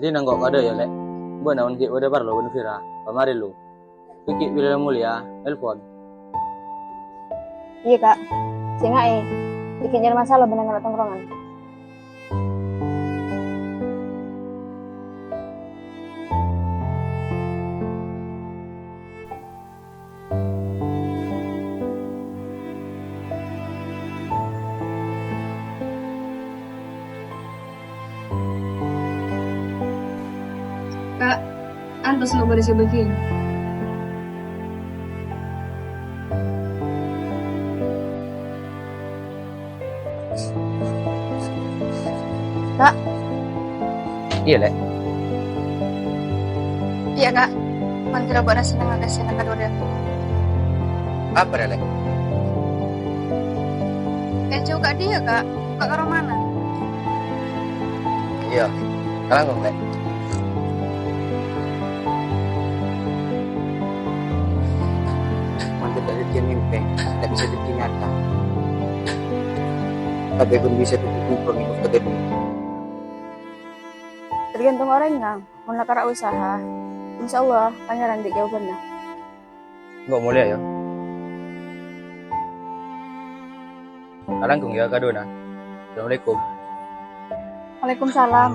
Jadi nanggok ada ya lek. Buat naon ki udah parlo ben Vira. Pamari lu. Kiki bila mulia, telepon. Iya kak, singa bikin jadi masalah benang tongkrongan. Kak, antas lo pada begini. Kak, Iya lek. iya kak, man tidak buat nasi dengan kedua dia. Apa dah lek? Jauh kak dia kak, kak ke mana? Iya. Sekarang kok lek. Mantap dari dia mimpi, tak bisa jadi nyata. Tapi pun bisa ditutup itu kedua. Tergantung orangnya, mau nakar usaha. Insya Allah, pangeran di jawabannya. Enggak mulia ya. Alangkung ya kadona. Assalamualaikum. Waalaikumsalam.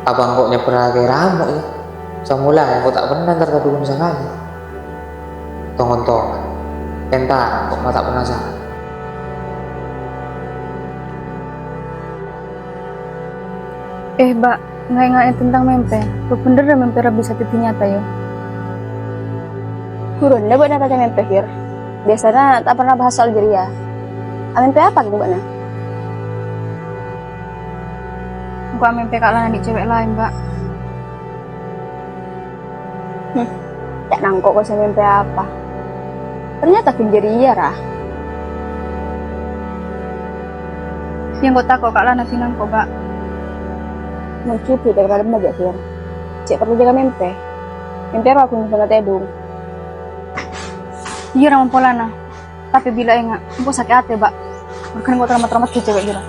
Abang kok pernah kayak ramuk ya. Semula aku tak pernah terkadung sekali. Tongon-tongon. Entah kok tak penasaran. Mbak, nggak tentang mimpi. Lu bener deh mimpi bisa titik nyata ya? Kurun, dia buat nyata mimpi, Fir. Biasanya tak pernah bahas soal Algeria. Mimpi apa gitu, Mbak? Gua mimpi kalah di cewek lain, Mbak. Tak nangkok kok saya mimpi apa. Ternyata Algeria, Rah. Yang gue takut kak Lana tinang kok, Mbak. Mengkipi daripada aja, Fir. Cik perlu jaga mimpi. Mimpi apa aku sangat edung. Iya, ramah polana. Tapi bila ingat, aku sakit hati, Mbak. Bukan gue trauma-trauma ke cewek gitu.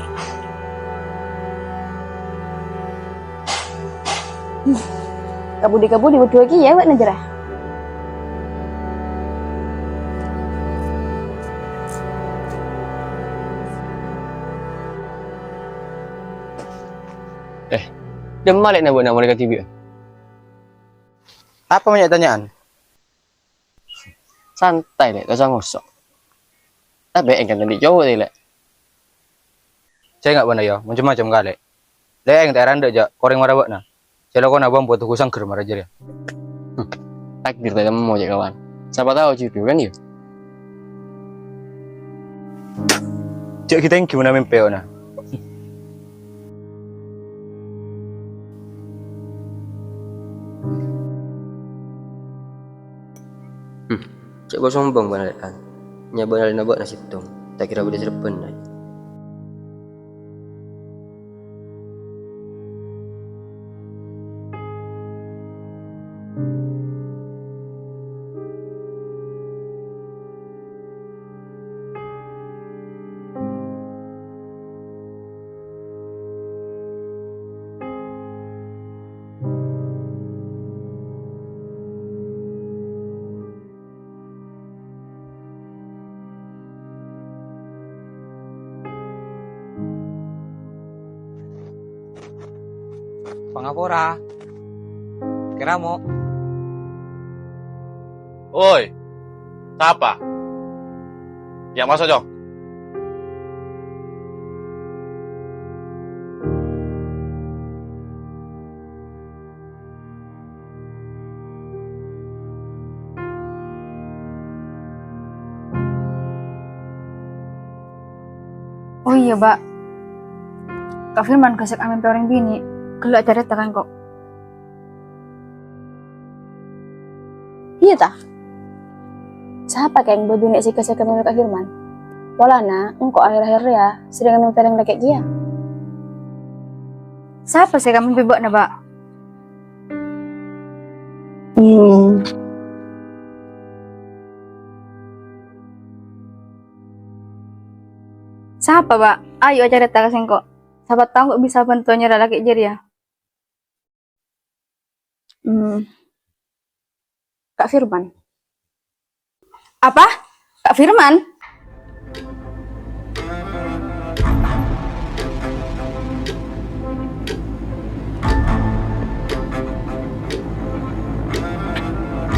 Kabudi-kabudi berdua lagi ya, Mbak Najrah. Dia malik nak buat nak mereka TV. Apa banyak tanyaan? Santai lek, tak usah ngosok. Tapi kan tadi jauh lek. Saya enggak benar ya, macam-macam kali. Lek yang tak randa aja, koreng marah na. Saya lakukan abang buat kusang ker marah aja ya. Takdir tak mau je kawan. Siapa tahu cucu kan ya. Cik kita yang gimana mimpi na? Cek bos sombong banget kan. Nyabar alina buat nasib dong. Tak kira boleh serpen. Pangapora. Kira mo. Oi, siapa? Yang masuk Jok? Iya, Mbak. Kak Firman kasih amin pe orang bini. Kalau ada kan kok. Iya tah? Siapa yang berbini sih kasih amin Kak Firman? Walana, engkau akhir-akhir ya sedang mimpi yang lagi dia. Siapa sih kamu bebek na, Mbak? Siapa, Mbak? Ayo aja datang ke kok. Siapa tahu kok bisa bantuannya lagi jadi ya. Kak Firman. Apa? Kak Firman?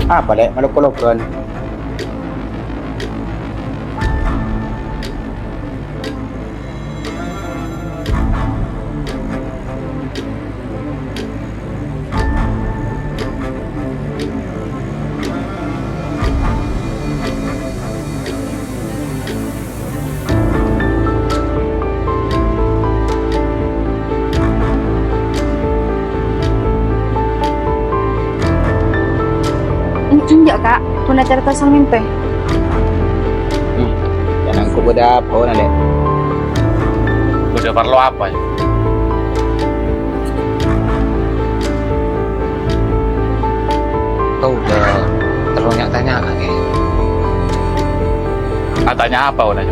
Apa dek? Malok-malokan. Enggak, Kak. Puna cerita sang mimpi. Jangan ko boda apa na dek. Udah perlu apa ya? Kau udah terlalu tanya ya. Katanya apa udah?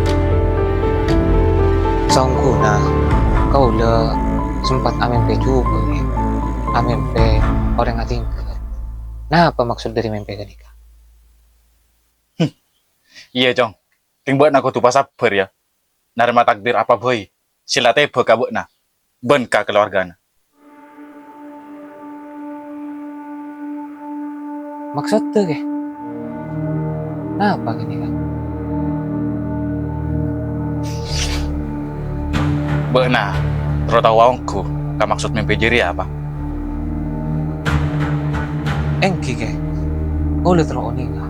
Songku nah, kau udah sempat amempe juga ya. Amempe orang ngatingkat. Nah, apa maksud dari mimpi nikah? Iya, Jong. Tinggal nak tu pas sabar ya. Narima takdir apa boy. Sila tebe kabuk na. Ben ka keluarga na. Maksud tuh ke? Nah, apa gini kan? Benar. Terus tahu awangku. Ka maksud mimpi jiri apa? Engki ke? Kau udah terlalu nikah.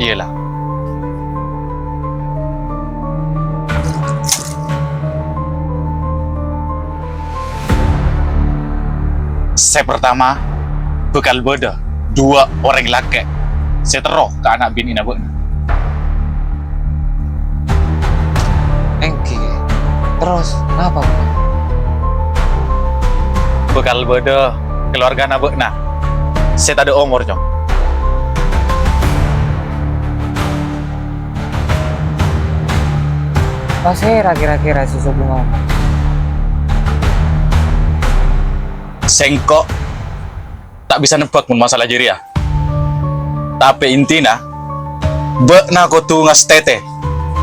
Iyalah. Saya pertama bekal beda 2 orang laki. Saya teroh ke anak bini na beuna. Engki ke? Terus, kenapa? Bekal beda keluarga na beuna. Saya tak ada umur, Jong. Pasera kira-kira si sebelum Sengkok tak bisa nebak pun masalah jiri ya. Tapi intinya bekna ko tu ngas tete.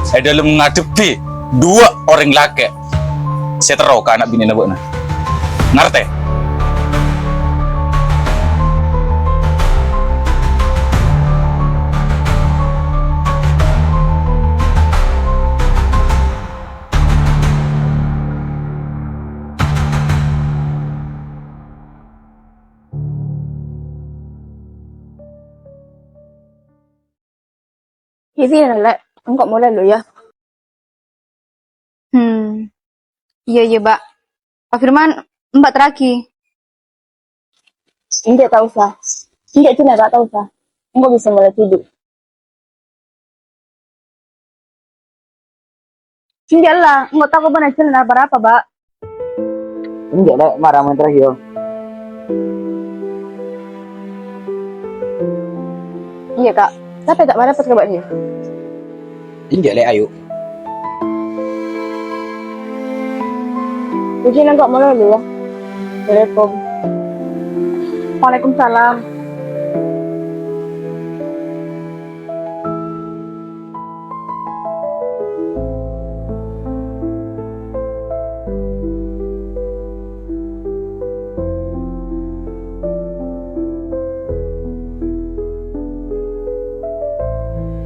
Saya dalam ngadepi 2 orang laki. Saya terau ke anak bini na bekna. Ngerti? Ini lek, engkau mulai lo ya. Iya, Mbak. Pak Firman, Mbak terakhir. Enggak tahu sah. Enggak cina tak tahu sah. Engkau bisa mulai tidur. Enggak lah, enggak tahu kau benar cina berapa, Mbak. Enggak dek, marah main terakhir. Iya, Kak. Tapi tak dapat kabarnya. Enggak dek, ayo. Jadi enggak mulai lo ya. Assalamualaikum. Waalaikumsalam.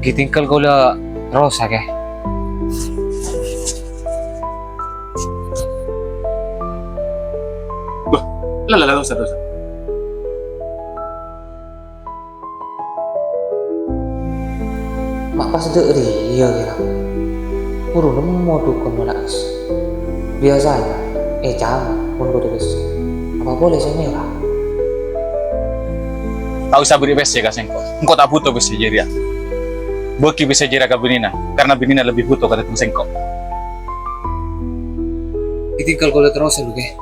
gitingkal ko la rosa ke? Lah, dosa. Mak pas dek iya kira. Puro mau dukun malas. Biasanya, jam pun gue terus. Apa boleh saya merah? Tak usah beri besi kak Sengko. Engkau tak butuh besi Jeria. Beki bisa Jeria ke Benina, karena Benina lebih butuh kata Sengko. Ditinggal kalau terus lu ke.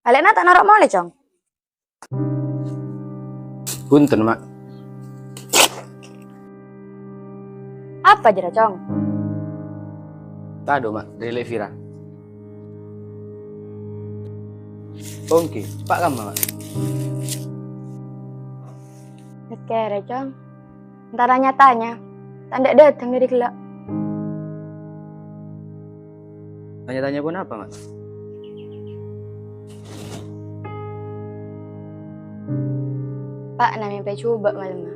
Alena tak narok mole, Cong. Punten, Mak. Apa jera, Cong? Tado, Mak, dari Levira. Oke, cepat kamu, Mak. Kere, Cong. Ntar nyatanya. Tanda datang dari kelak. Tanya-tanya pun apa, Mak? Pak, namanya coba malam.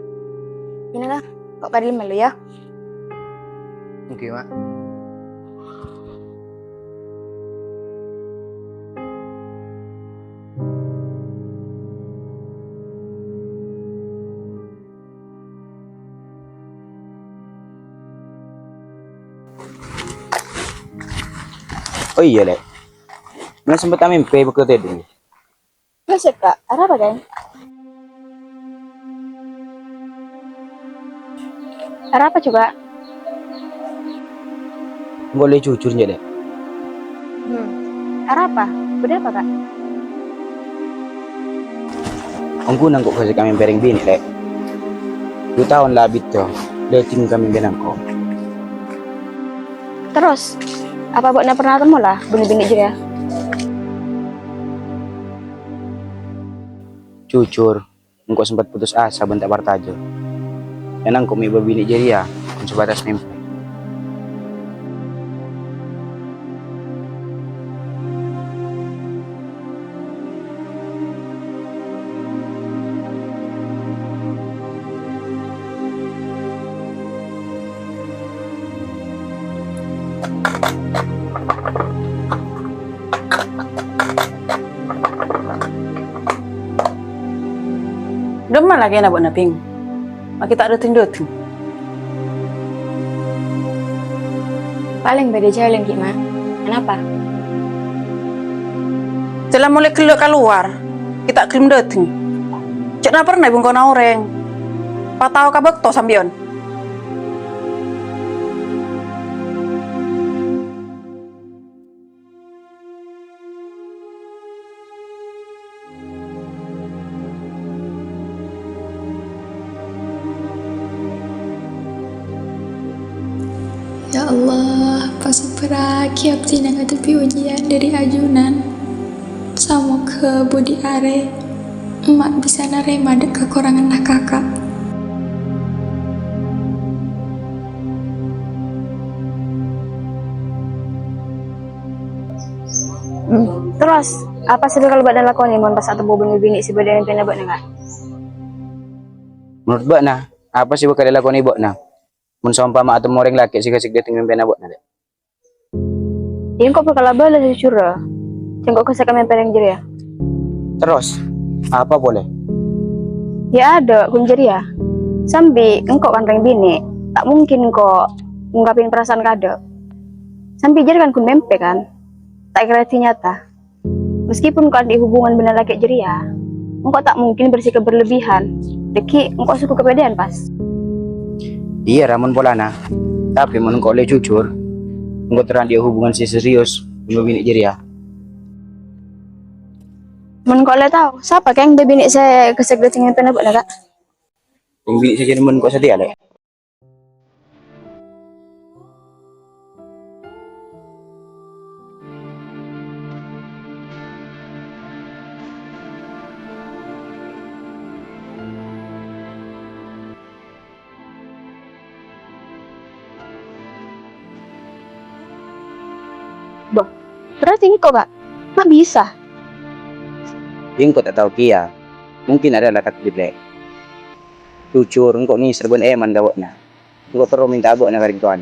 Ini lah, kok pada malu ya? Oke, Mak. Oh iya, Lek. Nggak sempat kami bekerja dulu. Nggak sih, Kak. Ada apa, kan? Ada apa coba? Boleh jujur ya, Lek. Ada apa? Udah apa, Kak? Angku nangkuk kasi kami pereng bini, Lek. 2 tahun labit to. Dating kami benangko. Terus, apa buat pernah ketemu lah, bini-bini juga? Jujur, engkau sempat putus asa bentak partajo. Enang kau mi bini jadi ya, sebatas mimpi. Demam lagi nak buat naping. Mak kita ada tindakan. Paling beda jalan, Ki, Mak. Kenapa? Setelah mulai keluar, kita kirim datang. Cek na pernah ibu kau orang. Patau kabak to sambion. Ya Allah, pas beraki abdi ngadepi ujian dari ajunan. Sama ke budi are, emak bisa nerima dek kekurangan nah kakak. Terus, apa sih kalau badan lakoni mon pas atau bobo bini si badan yang pina buat nggak? Menurut Mbak nah, apa sih bakal dilakukan Ibu nah? Mun sama atau orang laki sih kasih dating mimpi nabok nade. Yang kok bakal bala jujur lah. Cengkok kesek kami pereng jeri ya. Terus, apa boleh? Ya ada kunjeri ya. Sambil engkau kan reng bini, tak mungkin kok ngungkapin perasaan kado. Sambil jeri kan kun mempe kan, tak kira nyata. Meskipun kau di hubungan benar laki jeri ya, engkau tak mungkin bersikap berlebihan. Deki engkau suku kepedean pas. Iya ramun polana, tapi mun kau le jujur, engkau terang dia hubungan si serius, bini jadi ya. Mun kau le tahu, siapa yang bini saya kesek dating yang pernah buat kak? Yang bini saja mun kau sedia le. Berarti engkau kak, mak bisa. Engkau tak tahu kia. Mungkin adalah takdir lek. Jujur, engkau ni serben eman dawakna. Engkau terus minta abok na karing tuan.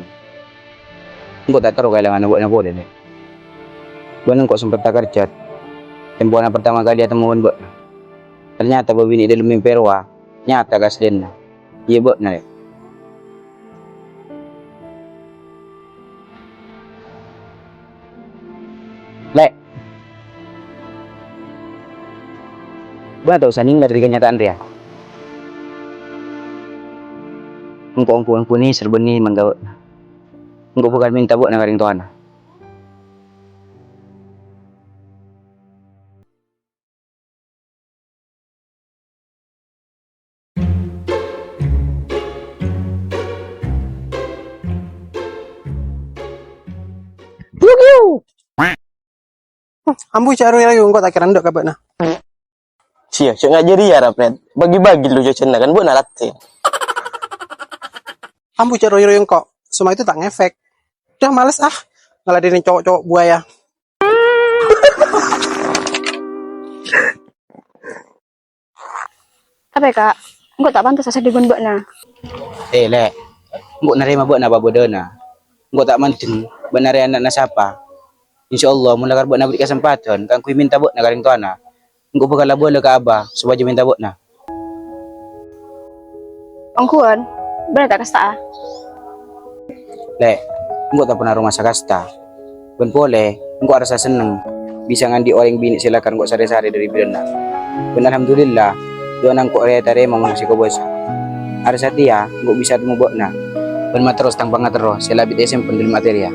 Engkau tak tahu kailangan abok na boleh lek. Bukan engkau sempat tak kerja. Tempohana pertama kali temuan bok. Ternyata babini dalam mimpi perwa. Nyata kasden. Iya bok na lek. Lek. Bukan tahu saning dari kenyataan dia. Engkau ni serbeni mandawak. Engkau bukan minta buat nagaring tuan. Ambu cari lagi engkau tak kira ndok kabak na. Cia, cok ngajari ya rapet. Bagi-bagi lu jocena kan buat nalat sih. Ambu cari lagi engkau. Semua itu tak ngefek. Udah males ngeladenin cowok-cowok buaya. Apa ya kak? Engkau tak pantas asal digun mbak na. Lek. Engkau nerima buat na babodona. Engkau tak mantin. Benar anak na siapa? InsyaAllah mula buat na beri kesempatan. Kan kui minta buat na karing tuana. Engkau bakal boleh ke abah. Supaya minta buat na. Ongkuan, benar tak kasta? Lek. Engkau tak pernah rumah sakasta. Ben boleh. Engkau rasa seneng. Bisa ngandi orang bini silakan engkau sare-sare dari bidana. Ben alhamdulillah. Doa nang kok tare mengungsi ko bosa. Ada satia, engkau bisa temu buat na. Ben matros tang pangatero. Selabit esem pendil materia.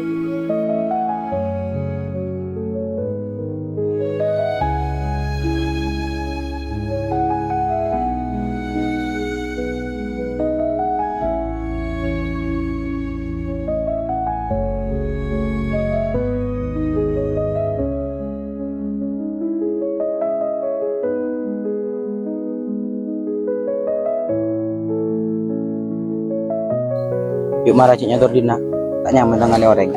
Yuk marah ciknya Tordina. Tak nyaman tangan orang.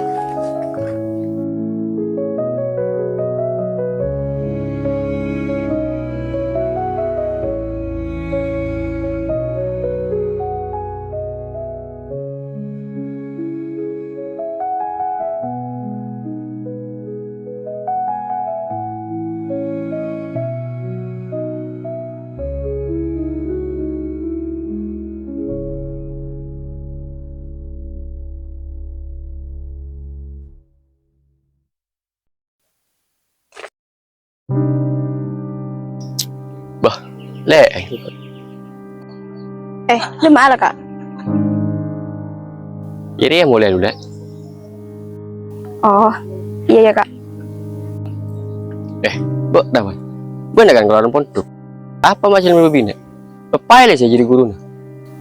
Lek. Lima ala kak. Jadi ya mulai dulu, Lek. Oh, iya ya kak. Bok, dapat. Bener kan keluaran pondok. Apa macam lebih bina? Lepai saya jadi guru.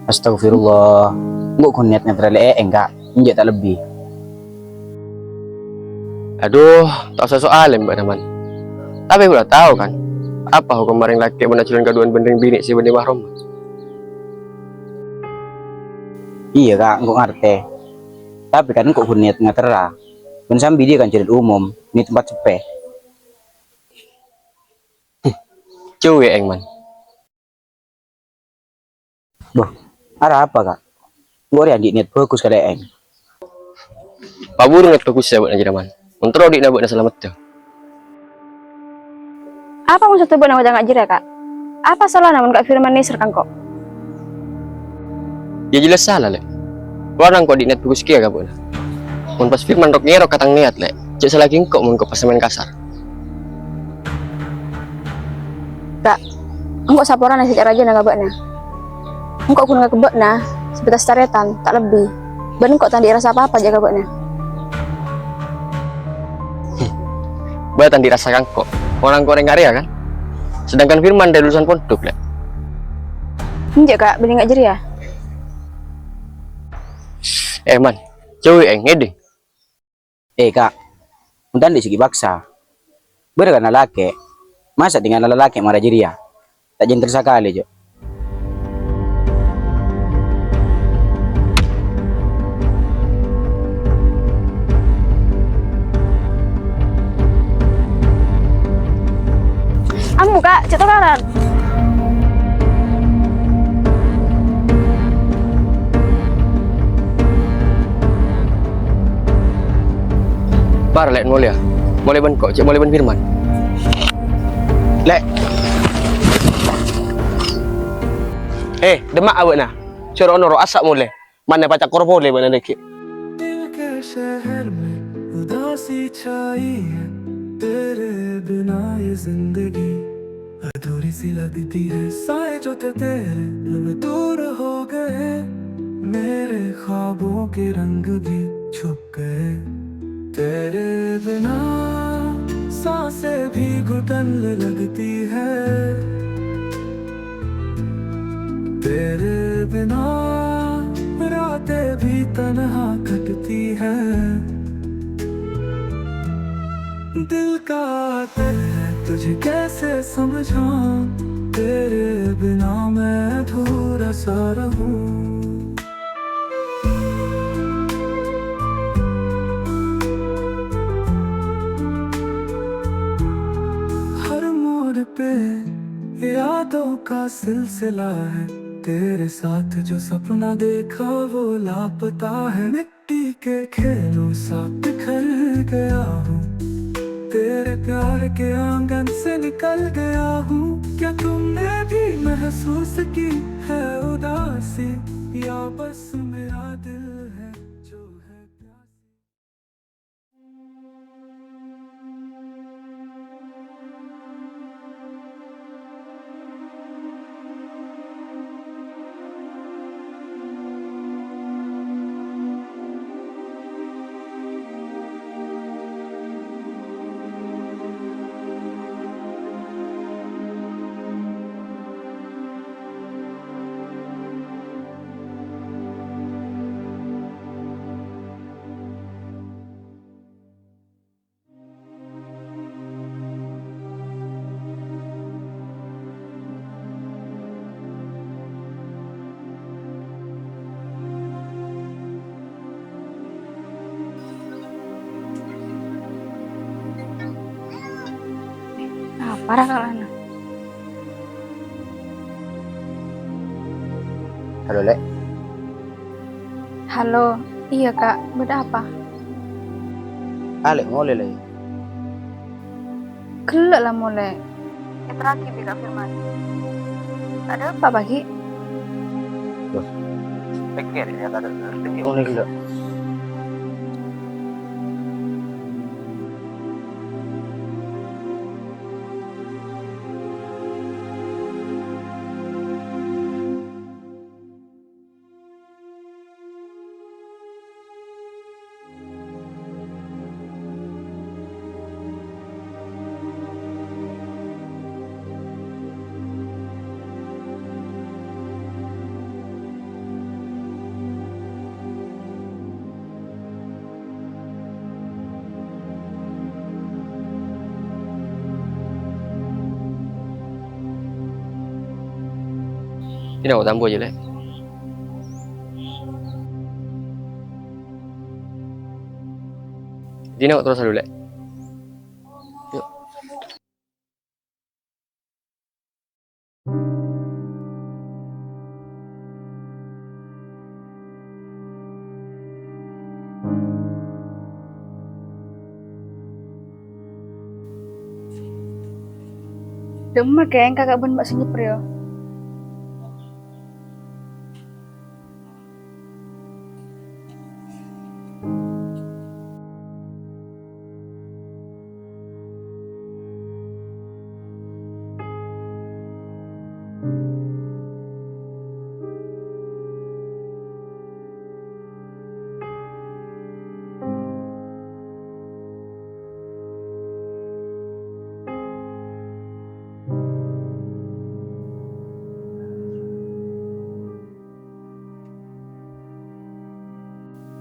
Astagfirullah. Engkau kau niat netral enggak. Injak tak lebih. Aduh, tak usah soalin mbak teman. Tapi udah tahu kan, apa hukum maring laki menacuran kaduan bendeng bini si benih mahrum? Iya kak, engkau ngerti. Tapi kan engkau kau niat ngatera. Ben sambil dia kan jalan umum. Ini tempat cepet. Cuy engman. Boh, ada apa kak? Engkau ada niat bagus kali eng. Pak Buru nget bagus ya buat najaman. Untuk di nabuk na selamat tuh. Apa maksud tuh nama jangan jira kak? Apa salah namun kak Firman Nisr kan kok? Ya jelas salah lek. Orang kok di net bagus kia gak boleh. Mun pas Firman rok ngero katang niat lek. Cek selagi kok mun kok pas main kasar. Kak, engkau saporan nasi raja na gabakna. Engkau kun kebakna sebatas taretan tak lebih. Ben engkau tadi rasa apa jaga gabakna. Buatan dirasakan kok. Orang koreng karya kan. Sedangkan Firman dari lulusan pondok lek. Enggak kak, bener nggak jeri ya? Man, cuy ngede. Kak, untan di segi baksa. Bener kan lelaki. Masa dengan lelaki marah jeria. Tak jentel sekali jo. Amu kak, cek tokaran. Bar lek mulia. Mulai ben kok, cek mulai ben Firman. Lek. Demak awak nah. Coro noro asak mulai. Mana pacak korpole mana deki. दिल के शहर में उदासी छाई है, तेरे बिना ये जिंदगी अधूरी सी लगती है। साए जो थे तेरे अब दूर हो गए, मेरे ख्वाबों के रंग भी छुप गए। तेरे बिना सांसें भी घुटन लगती है, तेरे बिना रातें भी तन्हा कटती है। दिल का दिल है तुझे कैसे समझाऊं, तेरे बिना मैं अधूरा सा रहूं। हर मोड़ पे यादों का सिलसिला है, तेरे साथ जो सपना देखा वो लापता है। मिट्टी के खेलों सा बिखर गया हूँ, तेरे प्यार के आंगन से निकल गया हूँ। क्या तुमने भी महसूस की है उदासी, या बस मेरा दिल है जो है प्यासी। Parah kak Lana. Halo, Lek. Halo, iya kak, beda apa? Alek mulai lagi. Gelek lah mulai. Terakhir Kak Firman. Ada apa pagi? Pikir ya tadi mulai gila. Ini nak tambah je lek. Ini nak terus dulu lek. Yuk. Demek ya, kakak ben mbak senyap ya.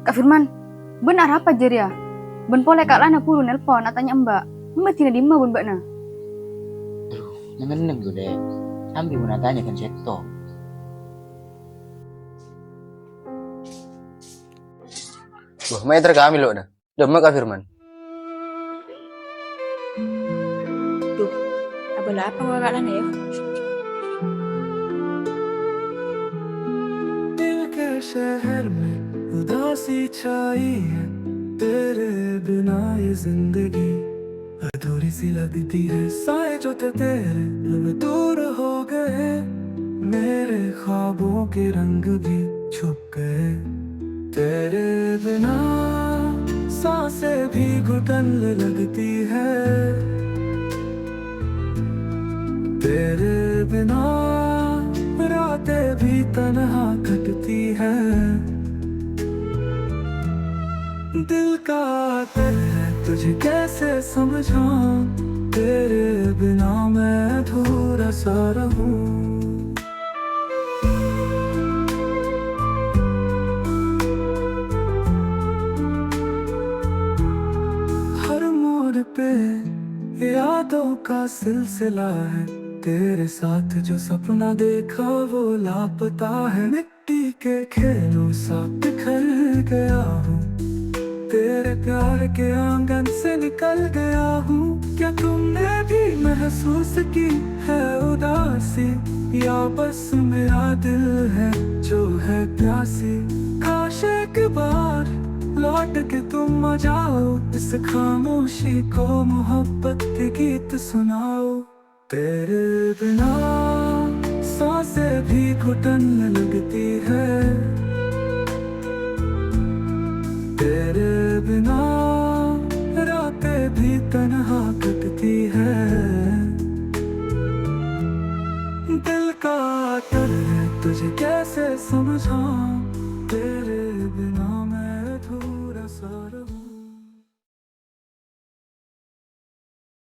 Kak Firman, benar apa jer ya? Ben pole Kak Lana puru nelpon, tanya mbak. Mbak tidak di mbak mbak na. Nengeneng gue deh. Sambil menatanya kan sekto. Wah, meter kami loh dah. Demek Kak Firman. Duh, apa bola apa kakak Lana ya? दिल के शहर में उदासी छाई है, तेरे बिना ये जिंदगी अधूरी सी लगती है। साए जो थे तेरे लब दूर हो गए, मेरे ख्वाबों के रंग भी छुप गए। तेरे बिना सांसें भी घुटन लगती है, तेरे बिना रातें भी तन्हा कटती है। दिल का दिल है तुझे कैसे समझाऊं, तेरे बिना मैं अधूरा सा रहूं। हर मोड़ पे यादों का सिलसिला है, तेरे साथ जो सपना देखा वो लापता है। मिट्टी के खेलों सा बिखर गया हूँ, तेरे प्यार के आंगन से निकल गया हूँ। क्या तुमने भी महसूस की है उदासी, या बस मेरा दिल है जो है प्यासी। काश एक बार लौट के तुम आ जाओ, इस खामोशी को मोहब्बत के गीत सुनाओ। तेरे बिना सांसें भी घुटन लगती है, तेरे बिना रातें भी तन्हा कटती है। दिल का दर्द है तुझे कैसे समझाऊं, तेरे